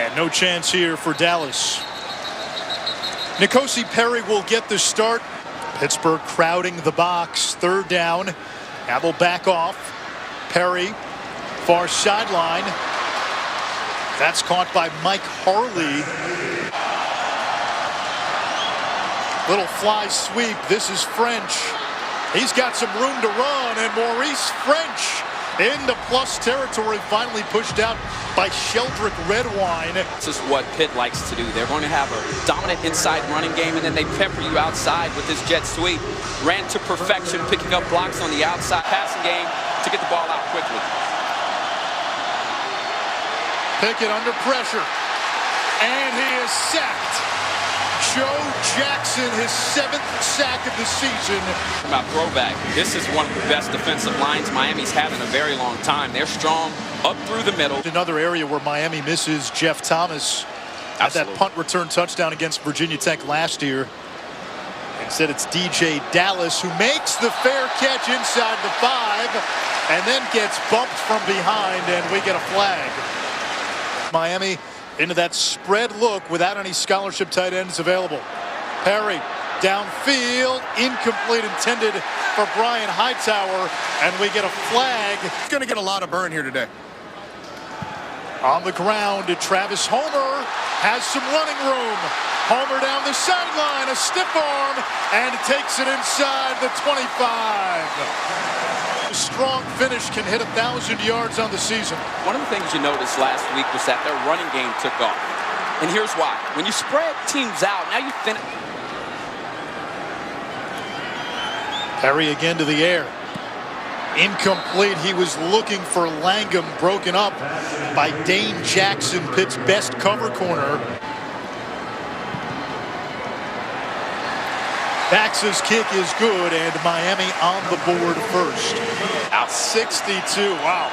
And no chance here for Dallas. N'Kosi Perry will get the start. Pittsburgh crowding the box. Third down. Now they'll back off. Perry, far sideline. That's caught by Mike Harley. Little fly sweep. This is French. He's got some room to run, and Maurice French into plus territory, finally pushed out by Sheldrick Redwine. This is what Pitt likes to do. They're going to have a dominant inside running game, and then they pepper you outside with this jet sweep. Ran to perfection, picking up blocks on the outside passing game to get the ball out quickly. Pickett under pressure, and he is sacked. Joe Jackson, his 7th sack of the season. About throwback, this is one of the best defensive lines Miami's had in a very long time. They're strong up through the middle. Another area where Miami misses Jeff Thomas at that punt return touchdown against Virginia Tech last year. Instead, it's DJ Dallas who makes the fair catch inside the 5 and then gets bumped from behind, and we get a flag. Miami into that spread look without any scholarship tight ends available. Perry downfield, incomplete, intended for Brian Hightower, and we get a flag. He's going to get a lot of burn here today. On the ground, Travis Homer has some running room. Homer down the sideline, a stiff arm, and takes it inside the 25. A strong finish can hit 1,000 yards on the season. One of the things you noticed last week was that their running game took off. And here's why. When you spread teams out, now you finish. Perry again to the air. Incomplete. He was looking for Langham, broken up by Dane Jackson, Pitt's best cover corner. Bax's kick is good, and Miami on the board first. Out 62. Wow.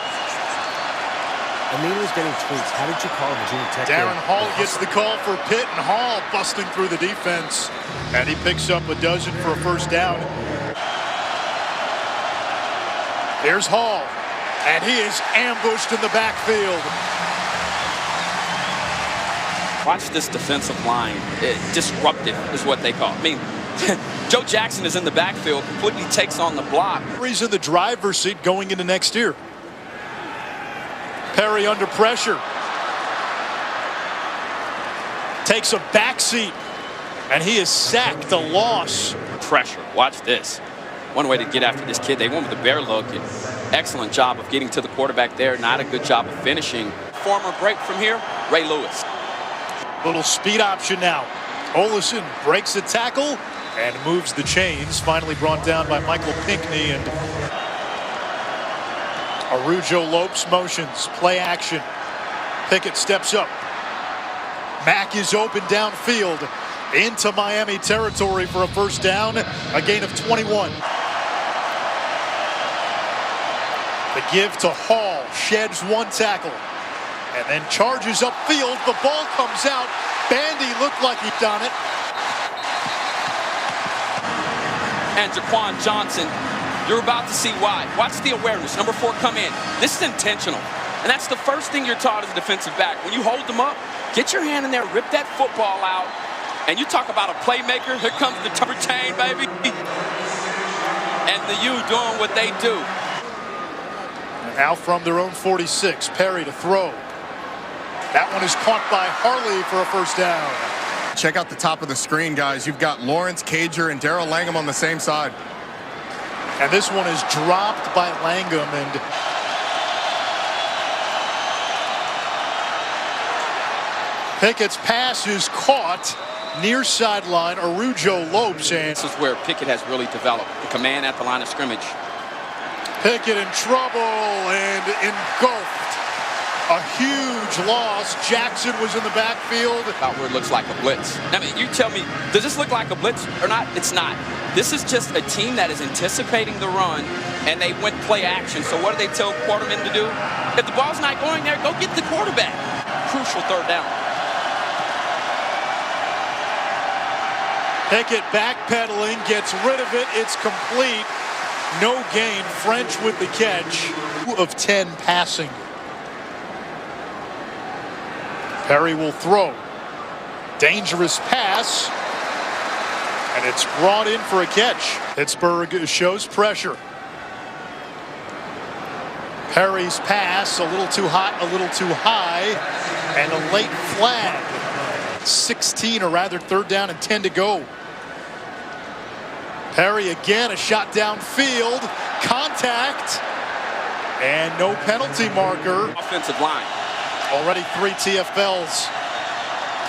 Emilio's getting tweets. How did you call Virginia Tech? Darren Hall gets the call for Pitt, and Hall busting through the defense. And he picks up a dozen for a first down. Here's Hall, and he is ambushed in the backfield. Watch this defensive line. Disruptive is what they call it. I mean, Joe Jackson is in the backfield, completely takes on the block. He's in the driver's seat going into next year. Perry under pressure. Takes a back seat, and he is sacked. A loss. Pressure. Watch this. One way to get after this kid. They went with the bear look. Excellent job of getting to the quarterback there. Not a good job of finishing. Former break from here, Ray Lewis. Little speed option now. Olesen breaks the tackle and moves the chains. Finally brought down by Michael Pinckney, and Arujo Lopes motions. Play action. Pickett steps up. Mack is open downfield into Miami territory for a first down. A gain of 21. The give to Hall. Sheds one tackle. And then charges upfield. The ball comes out. Bandy looked like he'd done it. And Jaquan Johnson, you're about to see why. Watch the awareness. Number 4 come in. This is intentional. And that's the first thing you're taught as a defensive back. When you hold them up, get your hand in there, rip that football out. And you talk about a playmaker. Here comes the tupper chain, baby. And the U doing what they do. Now from their own 46, Perry to throw. That one is caught by Harley for a first down. Check out the top of the screen, guys. You've got Lawrence Cager and Darrell Langham on the same side. And this one is dropped by Langham, and Pickett's pass is caught near sideline. Arujo Lopes, and this is where Pickett has really developed. The command at the line of scrimmage. Pickett in trouble and engulfed. A huge loss. Jackson was in the backfield. About where it looks like a blitz. I mean, you tell me, does this look like a blitz or not? It's not. This is just a team that is anticipating the run, and they went play action. So what do they tell quartermen to do? If the ball's not going there, go get the quarterback. Crucial third down. Pickett backpedaling, gets rid of it. It's complete. No gain. French with the catch. 2 of 10 passing. Perry will throw. Dangerous pass. And it's brought in for a catch. Pittsburgh shows pressure. Perry's pass, a little too hot, a little too high, and a late flag. 16, or rather 3rd down and 10 to go. Perry again, a shot downfield, contact, and no penalty marker. Offensive line. Already 3 TFLs.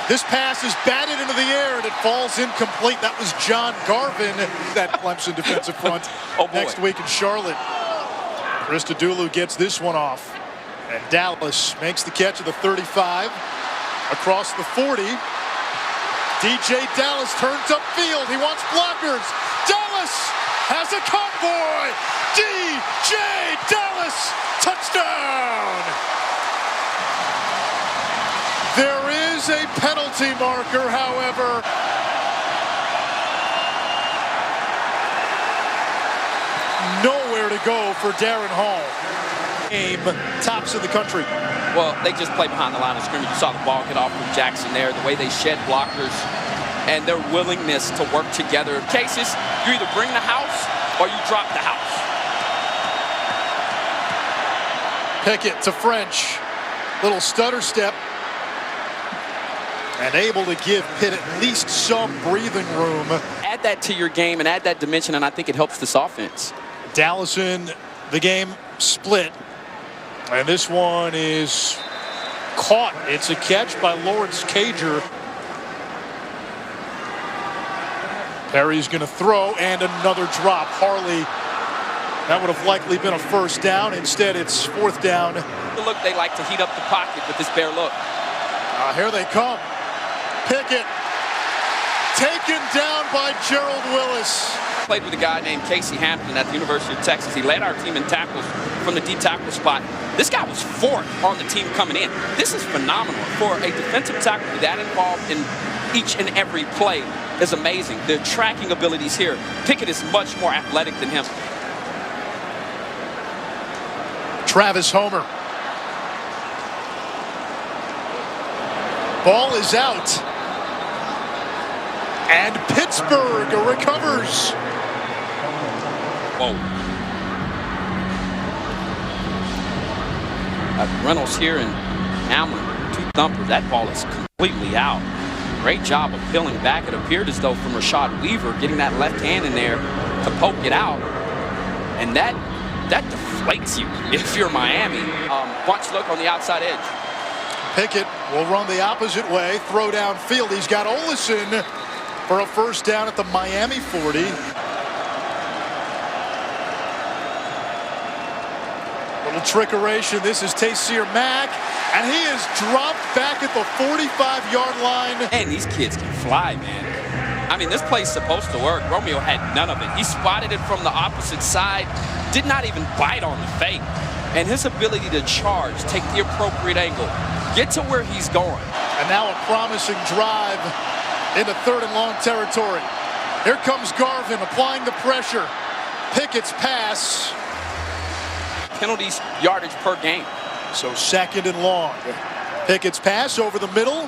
This pass is batted into the air and it falls incomplete. That was John Garvin, that Clemson defensive front. Next week in Charlotte. Christodoulou gets this one off. And Dallas makes the catch at the 35. Across the 40. DJ Dallas turns upfield. He wants blockers. Dallas has a convoy. DJ Dallas, touchdown. There is a penalty marker, however. Nowhere to go for Darren Hall. Game tops in the country. Well, they just play behind the line of scrimmage. You saw the ball get off from Jackson there, the way they shed blockers, and their willingness to work together. In cases, you either bring the house or you drop the house. Pickett to French. Little stutter step. And able to give Pitt at least some breathing room. Add that to your game and add that dimension, and I think it helps this offense. Dallas in the game split. And this one is caught. It's a catch by Lawrence Cager. Perry's going to throw, and another drop. Harley, that would have likely been a 1st down. Instead, it's 4th down. The look, they like to heat up the pocket with this bare look. Here they come. Pickett taken down by Gerald Willis. Played with a guy named Casey Hampton at the University of Texas. He led our team in tackles from the D tackle spot. This guy was 4th on the team coming in. This is phenomenal for a defensive tackle to be that involved in each and every play is amazing. The tracking abilities here. Pickett is much more athletic than him. Travis Homer. Ball is out. And Pittsburgh recovers. Whoa. Reynolds here and Hamlin, 2 thumpers. That ball is completely out. Great job of peeling back. It appeared as though from Rashad Weaver getting that left hand in there to poke it out. And that deflates you if you're Miami. Bunch look on the outside edge. Pickett will run the opposite way, throw downfield. He's got Olesen for a 1st down at the Miami 40. Little trickeration. This is Taysir Mack, and he is dropped back at the 45-yard line. And these kids can fly, man. I mean, this play's supposed to work. Romeo had none of it. He spotted it from the opposite side, did not even bite on the fake. And his ability to charge, take the appropriate angle, get to where he's going. And now a promising drive into 3rd and long territory. Here comes Garvin applying the pressure. Pickett's pass. Penalties, yardage per game. So 2nd and long. Pickett's pass over the middle.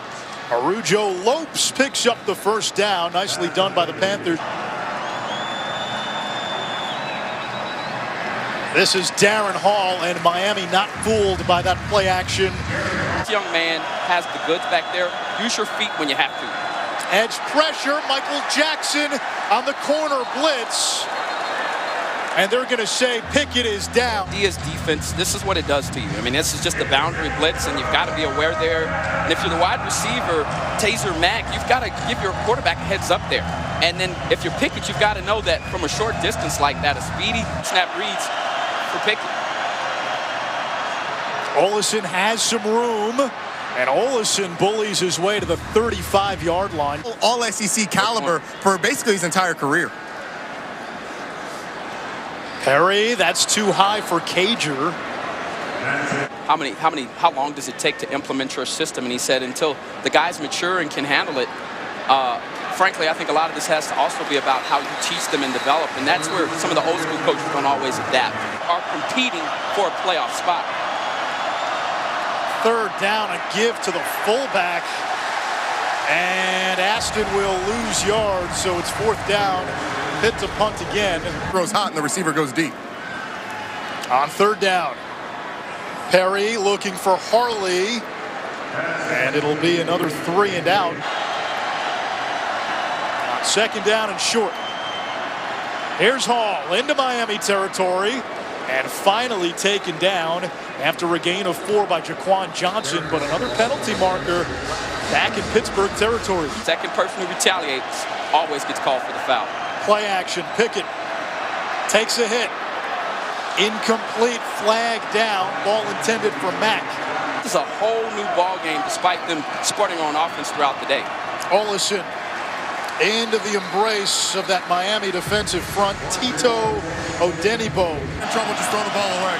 Arujo Lopes picks up the 1st down. Nicely done by the Panthers. This is Darren Hall, and Miami not fooled by that play action. This young man has the goods back there. Use your feet when you have to. Edge pressure, Michael Jackson on the corner blitz. And they're going to say Pickett is down. Diaz defense, this is what it does to you. I mean, this is just a boundary blitz, and you've got to be aware there. And if you're the wide receiver, Taysir Mack, you've got to give your quarterback a heads up there. And then if you're Pickett, you've got to know that from a short distance like that, a speedy snap reads for Pickett. Olesen has some room, and Olesen bullies his way to the 35-yard line. All SEC caliber for basically his entire career. Perry, that's too high for Cager. How long does it take to implement your system? And he said until the guys mature and can handle it. Frankly, I think a lot of this has to also be about how you teach them and develop, and that's where some of the old school coaches don't always adapt. Are competing for a playoff spot. Third down, a give to the fullback. And Aston will lose yards, so it's fourth down. Pitt to punt again. Throws hot and the receiver goes deep. On third down, Perry looking for Harley. And it'll be another 3 and out. On second down and short. Here's Hall into Miami territory. And finally taken down after a gain of 4 by Jaquan Johnson. But another penalty marker back in Pittsburgh territory. Second person who retaliates always gets called for the foul. Play action. Pickett takes a hit. Incomplete, flag down. Ball intended for Mack. This is a whole new ball game despite them sporting on offense throughout the day. Olison into the embrace of that Miami defensive front. Tito Odenibo. In trouble, just throw the ball away.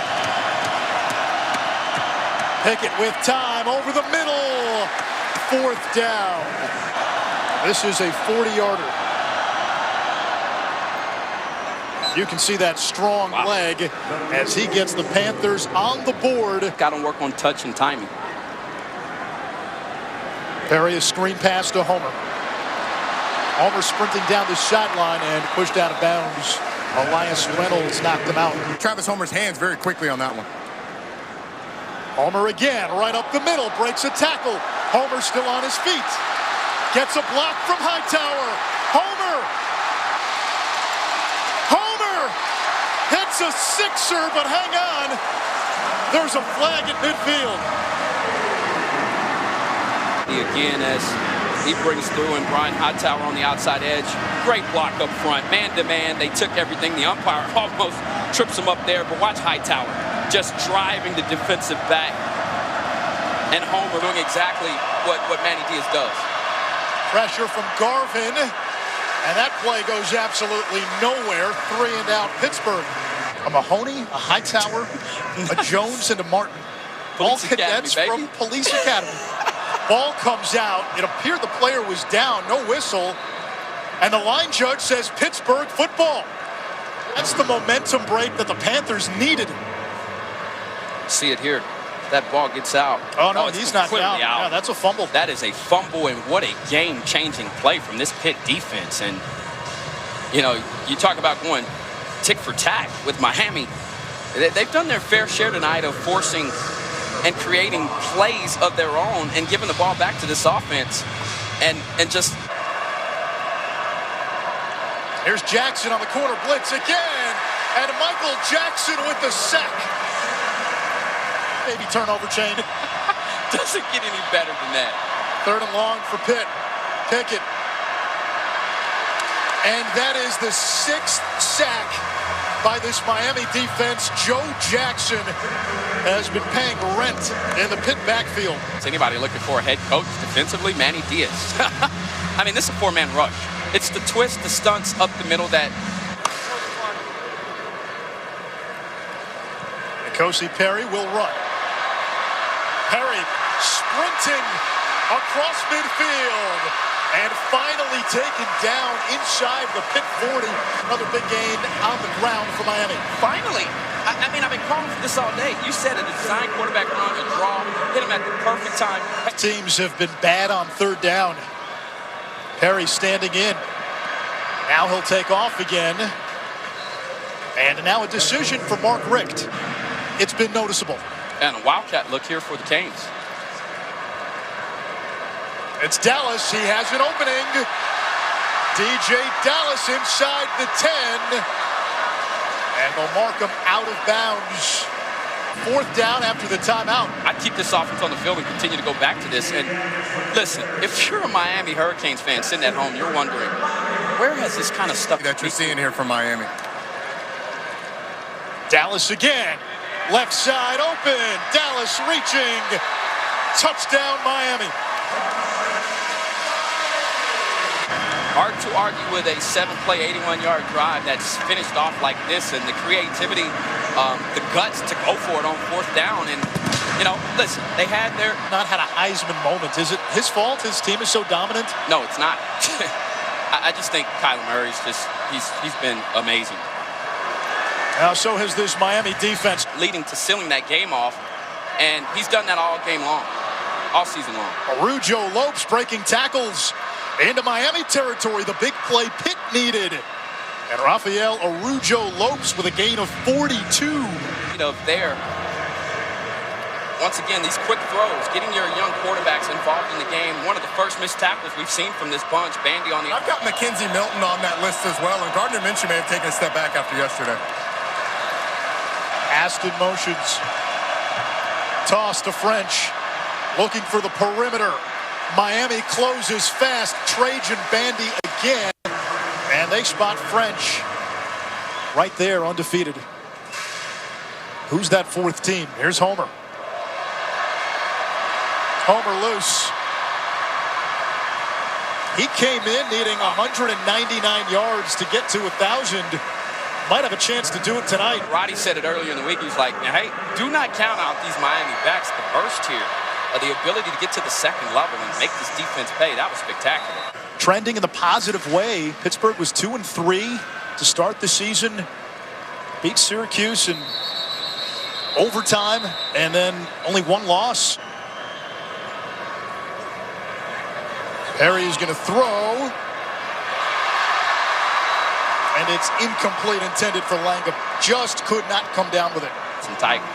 Pickett with time over the middle. Fourth down. This is a 40-yarder. You can see that strong leg as he gets the Panthers on the board. Got to work on touch and timing. Perry a screen pass to Homer. Homer sprinting down the sideline and pushed out of bounds. Elias Reynolds knocked him out. Travis Homer's hands very quickly on that one. Homer again, right up the middle, breaks a tackle. Homer still on his feet. Gets a block from Hightower. Homer! Homer! Hits a sixer, but hang on. There's a flag at midfield. Again, as he brings through, and Brian Hightower on the outside edge. Great block up front, man-to-man. They took everything. The umpire almost trips him up there, but watch Hightower just driving the defensive back. And Homer doing exactly what Manny Diaz does. Pressure from Garvin, and that play goes absolutely nowhere. 3 and out Pittsburgh. A Mahoney, a Hightower, a Jones, and a Martin. All cadets from Police Academy. Ball comes out. It appeared the player was down. No whistle. And the line judge says Pittsburgh football. That's the momentum break that the Panthers needed. See it here. That ball gets out. Oh, no, he's not down. Out. Yeah, that's a fumble. That is a fumble, and what a game-changing play from this Pitt defense. And, you know, you talk about going tick for tack with Miami. They've done their fair share tonight of forcing and creating plays of their own and giving the ball back to this offense. And just... Here's Jackson on the corner blitz again. And Michael Jackson with the sack. Maybe turnover chain. Doesn't get any better than that. Third and long for Pitt. Pickett. And that is the 6th sack by this Miami defense. Joe Jackson has been paying rent in the Pitt backfield. Is anybody looking for a head coach defensively? Manny Diaz. I mean, this is a 4-man rush. It's the twist, the stunts up the middle that... N'Kosi Perry will run. Perry sprinting across midfield and finally taken down inside the Pitt 40. Another big gain on the ground for Miami. Finally. I mean, I've been calling for this all day. You said a design quarterback run, a draw, hit him at the perfect time. Teams have been bad on third down. Perry standing in. Now he'll take off again. And now a decision for Mark Richt. It's been noticeable. And a Wildcat look here for the Canes. It's Dallas. He has an opening. DJ Dallas inside the 10. And they'll mark him out of bounds. Fourth down after the timeout. I'd keep this offense on the field and continue to go back to this. And listen, if you're a Miami Hurricanes fan sitting at home, you're wondering, where has this kind of stuff that you're seeing here from Miami? Dallas again. Left side open. Dallas reaching. Touchdown, Miami. Hard to argue with a 7-play, 81-yard drive that's finished off like this, and the creativity, the guts to go for it on fourth down. And, you know, listen, they had their... Not had a Heisman moment. Is it his fault? His team is so dominant? No, it's not. I just think Kyler Murray's just, he's been amazing. Now, so has this Miami defense. Leading to sealing that game off. And he's done that all game long, all season long. Araujo Lopes breaking tackles into Miami territory. The big play Pitt needed. And Rafael Araujo Lopes with a gain of 42. Of there. Once again, these quick throws, getting your young quarterbacks involved in the game. One of the first missed tackles we've seen from this bunch. Bandy on the... I've got McKenzie Milton on that list as well, and Gardner Minshew may have taken a step back after yesterday. Aston motions. Toss to French. Looking for the perimeter. Miami closes fast. Trajan Bandy again. And they spot French. Right there, undefeated. Who's that fourth team? Here's Homer. Homer loose. He came in needing 199 yards to get to 1,000. Might have a chance to do it tonight. Roddy said it earlier in the week. He was like, hey, do not count out these Miami backs. The burst here, the ability to get to the second level and make this defense pay, that was spectacular. Trending in the positive way. Pittsburgh was 2-3 to start the season. Beat Syracuse in overtime, and then only one loss. Perry is going to throw. And it's incomplete, intended for Langam. Just could not come down with it. Some Tigers.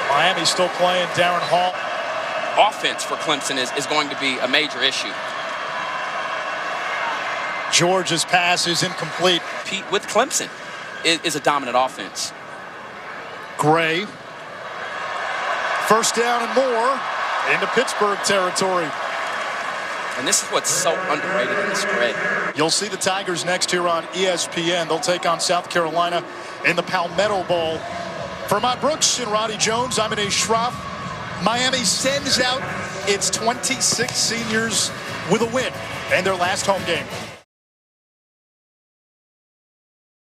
Miami still playing. Darren Hall. Offense for Clemson is going to be a major issue. George's pass is incomplete. Pete, with Clemson, is a dominant offense. Gray. First down and more into Pittsburgh territory. And this is what's so underrated in the spread. You'll see the Tigers next here on ESPN. They'll take on South Carolina in the Palmetto Bowl. For Mott Brooks and Roddy Jones, I'm Anae Schroff. Miami sends out its 26 seniors with a win and their last home game.